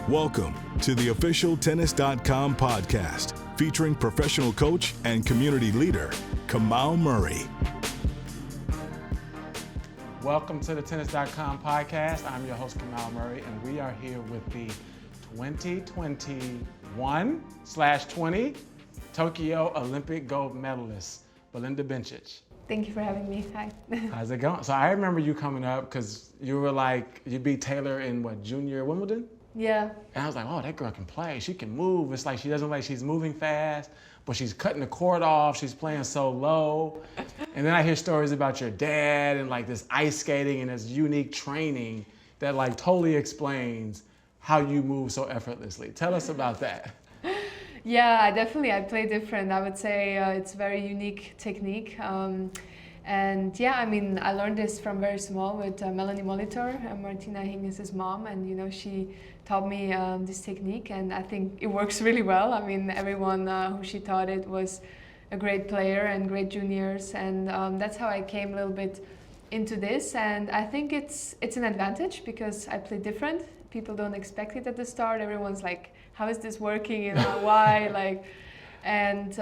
Welcome to the official Tennis.com podcast featuring professional coach and community leader, Kamau Murray. Welcome to the Tennis.com podcast. I'm your host, Kamau Murray, and we are here with the 2021/20 Tokyo Olympic Gold Medalist, Belinda Bencic. Thank you for having me. Hi. How's it going? So I remember you coming up because you were like, you beat Taylor in junior Wimbledon? Yeah. And I was like, oh, that girl can play. She can move. It's like she doesn't like she's moving fast, but she's cutting the court off. She's playing so low. And then I hear stories about your dad and like this ice skating and this unique training that like totally explains how you move so effortlessly. Tell us about that. Yeah, I play different. I would say it's a very unique technique. And yeah, I mean, I learned this from very small with Melanie Molitor, Martina Hingis' mom, and you know, she taught me this technique, and I think it works really well. I mean, everyone who she taught it was a great player and great juniors, and that's how I came a little bit into this. And I think it's an advantage because I play different. People don't expect it at the start. Everyone's like, how is this working? You know, why? And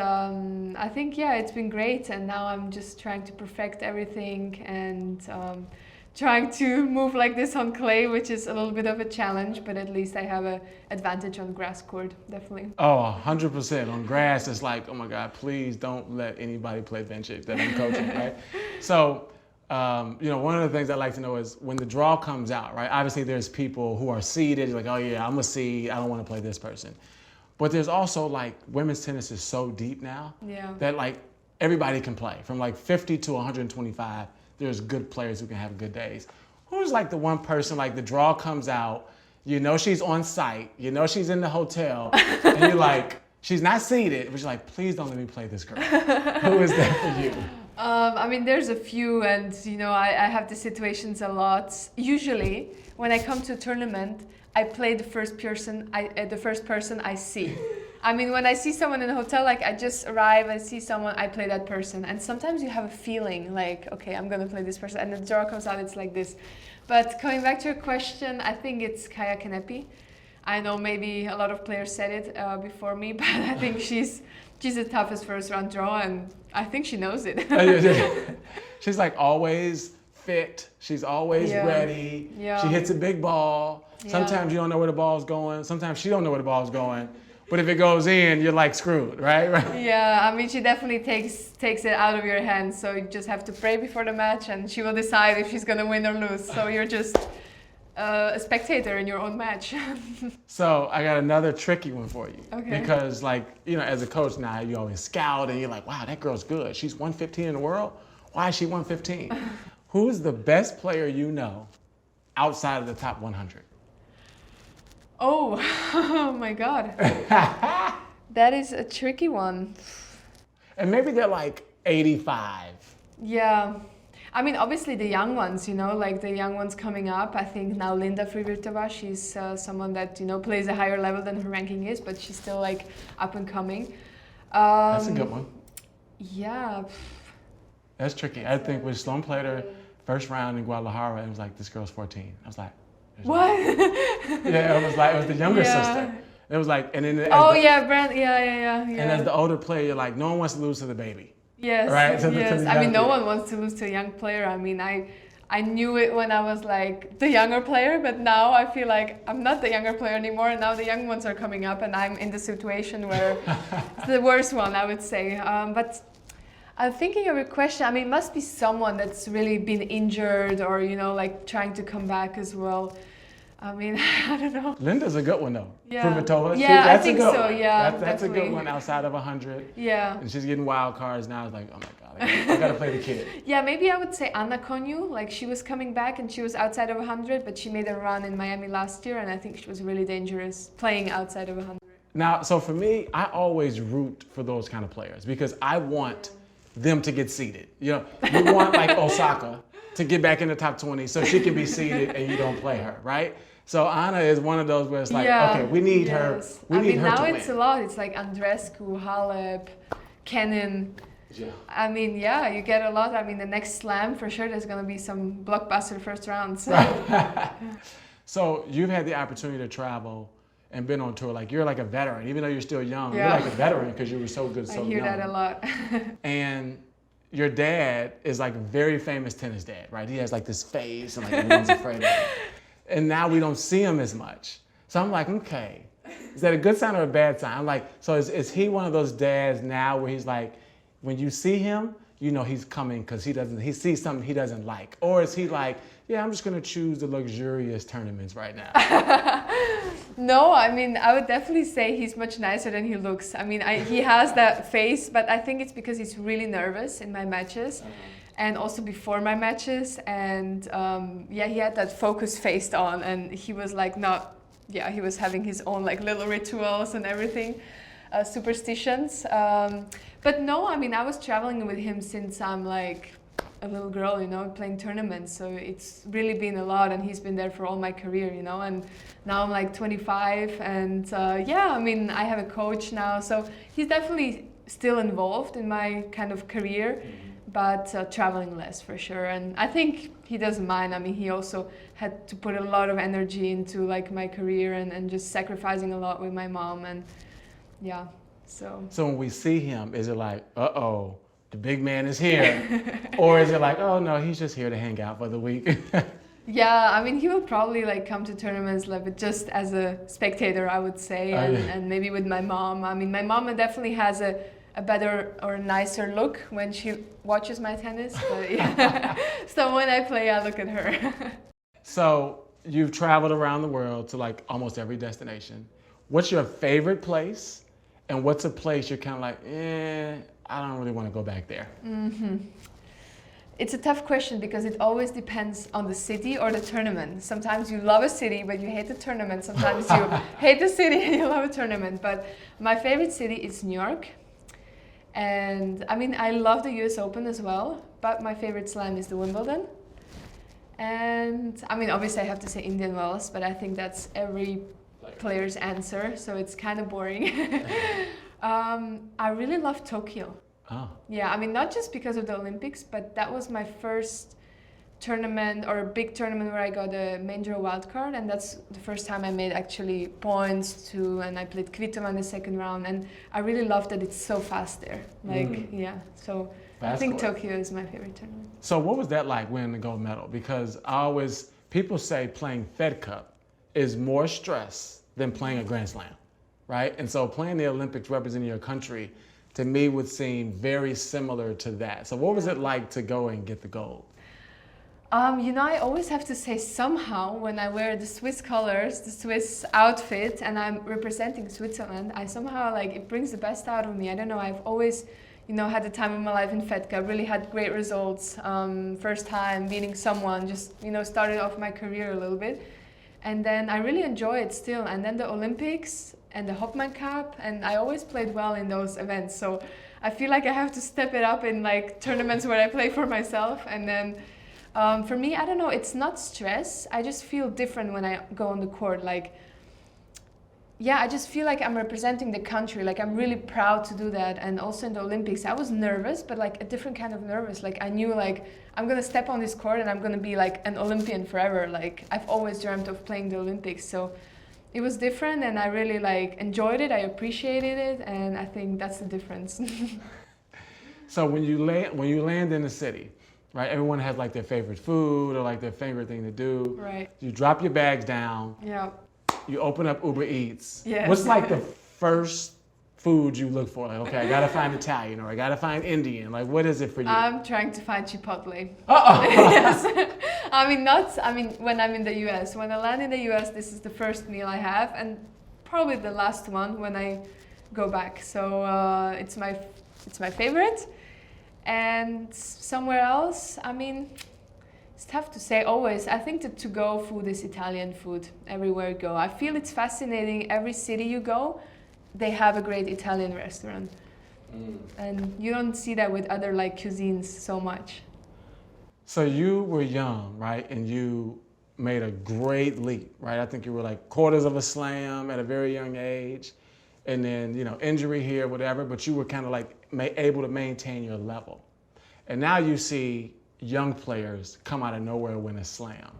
I think, yeah, it's been great. And now I'm just trying to perfect everything and trying to move like this on clay, which is a little bit of a challenge, but at least I have an advantage on grass court, definitely. Oh, 100%. On grass, it's like, oh my God, please don't let anybody play Bencic that I'm coaching, right? So, you know, one of the things I like to know is when the draw comes out, right? Obviously, there's people who are seeded. You're like, oh yeah, I'm a seed. I don't want to play this person. But there's also like women's tennis is so deep now that like everybody can play. From like 50 to 125, there's good players who can have good days. Who's like the one person, like the draw comes out, you know she's on site, you know she's in the hotel, and you're like, she's not seeded, but you're like, please don't let me play this girl. Who is that for you? I mean, there's a few, and you know, I have the situations a lot. Usually, when I come to a tournament, I play the first person I see. I mean, when I see someone in a hotel, like I just arrive, I see someone, I play that person. And sometimes you have a feeling like, okay, I'm gonna play this person, and the draw comes out, it's like this. But coming back to your question, I think it's Kaia Kanepi. I know maybe a lot of players said it before me, but I think she's the toughest first round draw, and I think she knows it. She's like always fit. She's always ready. Yeah. She hits a big ball. Sometimes you don't know where the ball's going. Sometimes she don't know where the ball's going. But if it goes in, you're like screwed, right? Yeah, I mean, she definitely takes it out of your hands. So you just have to pray before the match, and she will decide if she's gonna win or lose. So you're just a spectator in your own match. So I got another tricky one for you. Okay. Because like, you know, as a coach now, you always scout and you're like, wow, that girl's good. She's 115 in the world. Why is she 115? Who's the best player you know outside of the top 100? Oh my God. That is a tricky one. And maybe they're like 85. Yeah. I mean, obviously the young ones, you know, like the young ones coming up. I think now Linda Frivirtova, she's someone that, you know, plays a higher level than her ranking is, but she's still like up and coming. That's a good one. Yeah. That's tricky. I think when Sloan played her first round in Guadalajara, it was like, this girl's 14. I was like, what? Yeah, it was the younger sister. It was like, and then And as the older player, you're like, no one wants to lose to the baby. Yes. Right? Yes. I mean, no one wants to lose to a young player. I mean, I knew it when I was like the younger player, but now I feel like I'm not the younger player anymore, and now the young ones are coming up, and I'm in the situation where it's the worst one, I would say. But I'm thinking of your question. I mean, it must be someone that's really been injured or, you know, like trying to come back as well. I mean, I don't know. Linda's a good one, though. Yeah. Frivirtova. Yeah, I think so. Yeah, that's a good one outside of 100. Yeah. And she's getting wild cards now. It's like, oh my God, I got to play the kid. Yeah, maybe I would say Anna Konyu. Like, she was coming back and she was outside of 100, but she made a run in Miami last year, and I think she was really dangerous playing outside of 100. Now, so for me, I always root for those kind of players because I want them to get seeded. You know, you want like Osaka to get back in the top 20 so she can be seeded and you don't play her, right? So Anna is one of those where it's like, okay, we need her. We need her to win. Now it's a lot. It's like Andreescu, Halep, Kenin. Yeah. I mean, yeah, you get a lot. I mean, the next slam, for sure, there's going to be some blockbuster first rounds. Right. So you've had the opportunity to travel and been on tour, like you're like a veteran, even though you're still young. Yeah. You're like a veteran because you were so good so young. I hear that a lot. And your dad is like a very famous tennis dad, right? He has like this face and like everyone's afraid of him. And now we don't see him as much. So I'm like, okay, is that a good sign or a bad sign? I'm like, so is he one of those dads now where he's like, when you see him, you know he's coming because he sees something he doesn't like? Or is he like, yeah, I'm just gonna choose the luxurious tournaments right now? No, I mean, I would definitely say he's much nicer than he looks. I mean, he has that face, but I think it's because he's really nervous in my matches. And also before my matches, and yeah, he had that focus face on, and he was like he was having his own like little rituals and everything, superstitions. But no, I mean, I was traveling with him since I'm like a little girl, you know, playing tournaments. So it's really been a lot, and he's been there for all my career, you know. And now I'm like 25, and yeah, I mean, I have a coach now, so he's definitely still involved in my kind of career, but traveling less for sure. And I think he doesn't mind. I mean, he also had to put a lot of energy into like my career and just sacrificing a lot with my mom, and yeah. So when we see him, is it like, uh-oh, the big man is here? Or is it like, oh no, he's just here to hang out for the week? Yeah, I mean, he will probably like come to tournaments, like, but just as a spectator, I would say, and maybe with my mom. I mean, my mom definitely has a better or nicer look when she watches my tennis, but yeah. So when I play, I look at her. So you've traveled around the world to like almost every destination. What's your favorite place? And what's a place you're kind of like, I don't really want to go back there? Mm-hmm. It's a tough question because it always depends on the city or the tournament. Sometimes you love a city, but you hate the tournament. Sometimes you hate the city and you love a tournament. But my favorite city is New York. And I mean, I love the US Open as well, but my favorite slam is the Wimbledon. And I mean, obviously I have to say Indian Wells, but I think that's every player's answer, so it's kind of boring. I really love Tokyo. Oh. Yeah, I mean, not just because of the Olympics, but that was my first tournament or a big tournament where I got a main draw wildcard, and that's the first time I made actually points too, and I played Kvitova in the second round, and I really love that it's so fast there. Like, yeah, so I think Tokyo is my favorite tournament. So what was that like winning the gold medal? Because people say playing Fed Cup is more stress than playing a Grand Slam, right? And so playing the Olympics representing your country, to me, would seem very similar to that. So what was it like to go and get the gold? You know, I always have to say somehow when I wear the Swiss colors, the Swiss outfit, and I'm representing Switzerland, I somehow like, it brings the best out of me. I don't know, I've always, you know, had the time of my life in Fed Cup, really had great results. First time beating someone, just, you know, started off my career a little bit. And then I really enjoy it still. And then the Olympics and the Hopman Cup, and I always played well in those events. So I feel like I have to step it up in like tournaments where I play for myself. And then for me, I don't know, it's not stress. I just feel different when I go on the court. Like, yeah, I just feel like I'm representing the country. Like, I'm really proud to do that. And also in the Olympics, I was nervous, but like a different kind of nervous. Like, I knew like I'm gonna step on this court and I'm gonna be like an Olympian forever. Like, I've always dreamt of playing the Olympics. So it was different, and I really like enjoyed it. I appreciated it, and I think that's the difference. So when you land in the city, right? Everyone has like their favorite food or like their favorite thing to do. Right. You drop your bags down. Yeah. You open up Uber Eats. Yes. What's like the first food you look for? Like, okay, I gotta find Italian, or I gotta find Indian. Like, what is it for you? I'm trying to find Chipotle. Uh-oh. Yes. When I'm in the US. When I land in the US, this is the first meal I have, and probably the last one when I go back. So it's my favorite. And somewhere else, I mean, it's tough to say always. I think the to-go food is Italian food everywhere you go. I feel it's fascinating. Every city you go, they have a great Italian restaurant. And you don't see that with other like cuisines so much. So you were young, right? And you made a great leap, right? I think you were like quarters of a slam at a very young age. And then, you know, injury here, whatever, but you were kind of like able to maintain your level. And now you see young players come out of nowhere win a slam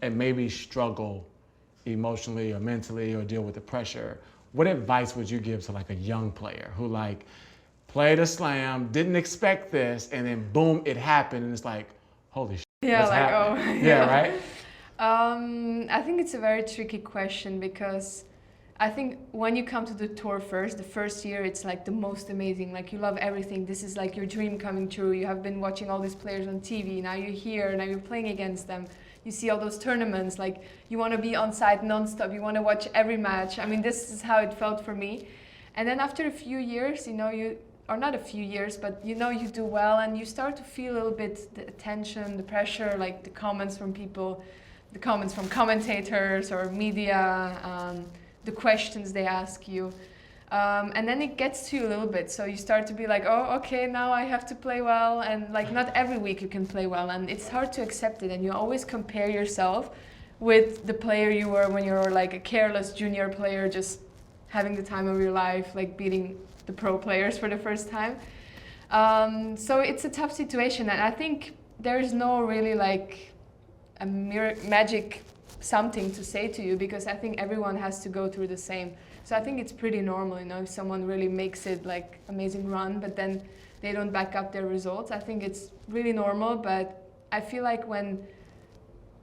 and maybe struggle emotionally or mentally or deal with the pressure, what advice would you give to like a young player who like played a slam, didn't expect this, and then boom, it happened, and it's like, holy shit. Yeah, what's like, happening? oh. Yeah, right? I think it's a very tricky question because I think when you come to the tour first, the first year, it's like the most amazing. Like you love everything. This is like your dream coming true. You have been watching all these players on TV. Now you're here. Now you're playing against them. You see all those tournaments. Like you want to be on site nonstop. You want to watch every match. I mean, this is how it felt for me. And then after a few years, or not a few years, but you do well, and you start to feel a little bit the attention, the pressure, like the comments from people, the comments from commentators or media, the questions they ask you. And then it gets to you a little bit. So you start to be like, oh, okay, now I have to play well. And like not every week you can play well. And it's hard to accept it. And you always compare yourself with the player you were when you were like a careless junior player, just having the time of your life, like beating the pro players for the first time. So it's a tough situation. And I think there's no really like a magic something to say to you, because I think everyone has to go through the same. So I think it's pretty normal, if someone really makes it like amazing run, but then they don't back up their results. I think it's really normal, but I feel like when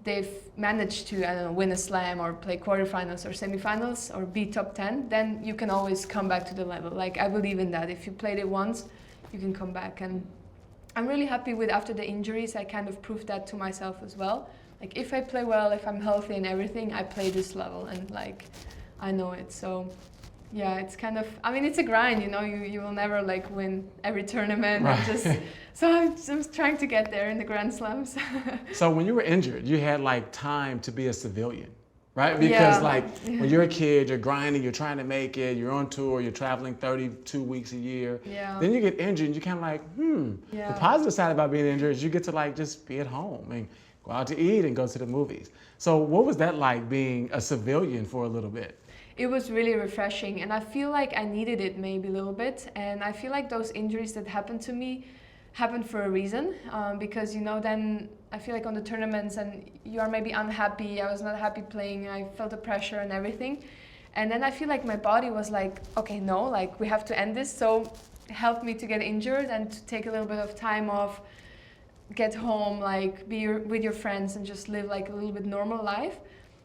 they've managed to, I don't know, win a slam or play quarterfinals or semifinals or be top 10, then you can always come back to the level. Like I believe in that. If you played it once, you can come back. And I'm really happy with after the injuries, I kind of proved that to myself as well. Like if I play well, if I'm healthy and everything, I play this level and like I know it. So yeah, it's kind of, I mean, it's a grind, you will never like win every tournament. Right. So I'm just trying to get there in the Grand Slams. So when you were injured, you had like time to be a civilian, right? Because when you're a kid, you're grinding, you're trying to make it, you're on tour, you're traveling 32 weeks a year. Yeah. Then you get injured and you're kind of like, Yeah. The positive side about being injured is you get to like just be at home and go out to eat and go to the movies. So what was that like being a civilian for a little bit? It was really refreshing, and I feel like I needed it maybe a little bit. And I feel like those injuries that happened to me happened for a reason, because then I feel like on the tournaments and you are maybe unhappy. I was not happy playing. I felt the pressure and everything, and then I feel like my body was like, okay, no, like we have to end this. So it helped me to get injured and to take a little bit of time off, get home, like be with your friends and just live like a little bit normal life.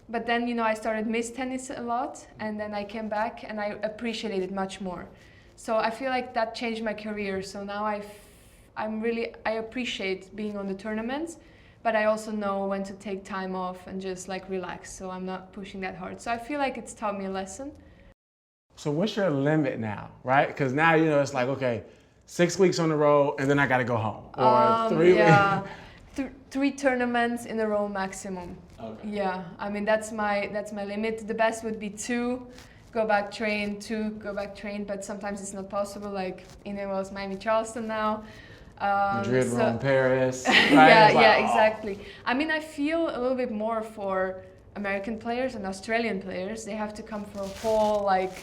But then, I started miss tennis a lot, and then I came back and I appreciated it much more. So I feel like that changed my career. So now I appreciate being on the tournaments, but I also know when to take time off and just like relax. So I'm not pushing that hard. So I feel like it's taught me a lesson. So what's your limit now, right? Because now, it's like, okay, 6 weeks on the road and then I got to go home. Or 3 weeks. 3 tournaments in a row maximum. Okay. Yeah, I mean that's my limit. The best would be 2, go back train, 2, go back train, but sometimes it's not possible. Like in Miami, Charleston now. Madrid, Rome, Paris. Right? Yeah, exactly. I mean, I feel a little bit more for American players and Australian players. They have to come for a whole like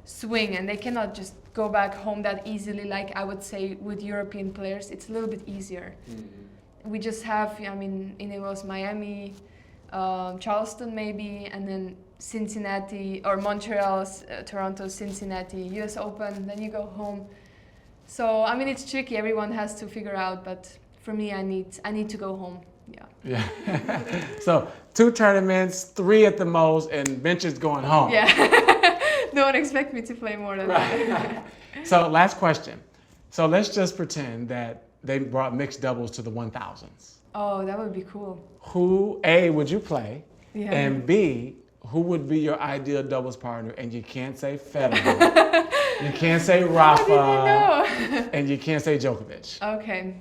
swing, and they cannot just go back home that easily. Like I would say with European players, it's a little bit easier. Mm-hmm. We just have, it was Miami, Charleston maybe, and then Cincinnati or Montreal, Toronto, Cincinnati, US Open, then you go home. So I mean it's tricky, everyone has to figure out, but for me I need to go home. Yeah. So 2 tournaments, 3 at the most, and Bencic going home. Yeah. Don't expect me to play more than that. So last question. So let's just pretend that they brought mixed doubles to the 1000s. Oh, that would be cool. Who, A, would you play? Yeah. And B, who would be your ideal doubles partner? And you can't say Federer. You can't say Rafa. How did you know? And you can't say Djokovic. Okay.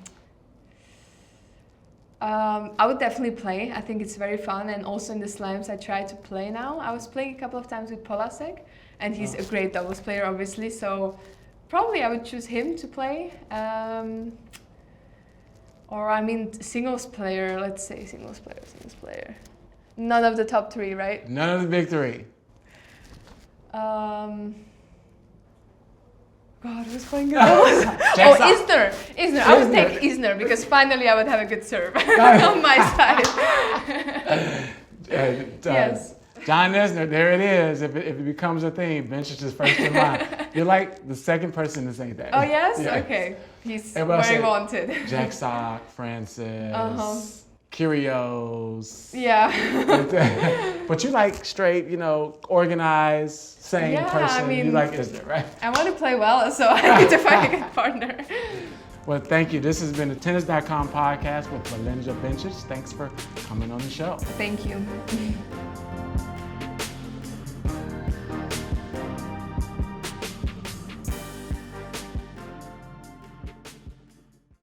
I would definitely play. I think it's very fun. And also in the slams, I try to play now. I was playing a couple of times with Polasek, and he's a great doubles player, obviously. So probably I would choose him to play. Or singles player, let's say singles player. None of the top 3, right? None of the big 3. God, who's playing good doubles? Isner. I would take Isner because finally I would have a good serve on my side. Yes. John Isner, there it is. If it becomes a theme, Bencic is first in line. You're like the second person to say that. Oh, yes? Yes. Okay. He's Everybody very wanted. Jack Sock, Francis, Kyrgios. Yeah. But you like straight, organized, sane person. I mean, you like Isner, right? I want to play well, so I need to find a good partner. Well, thank you. This has been the Tennis.com podcast with Belinda Bencic. Thanks for coming on the show. Thank you.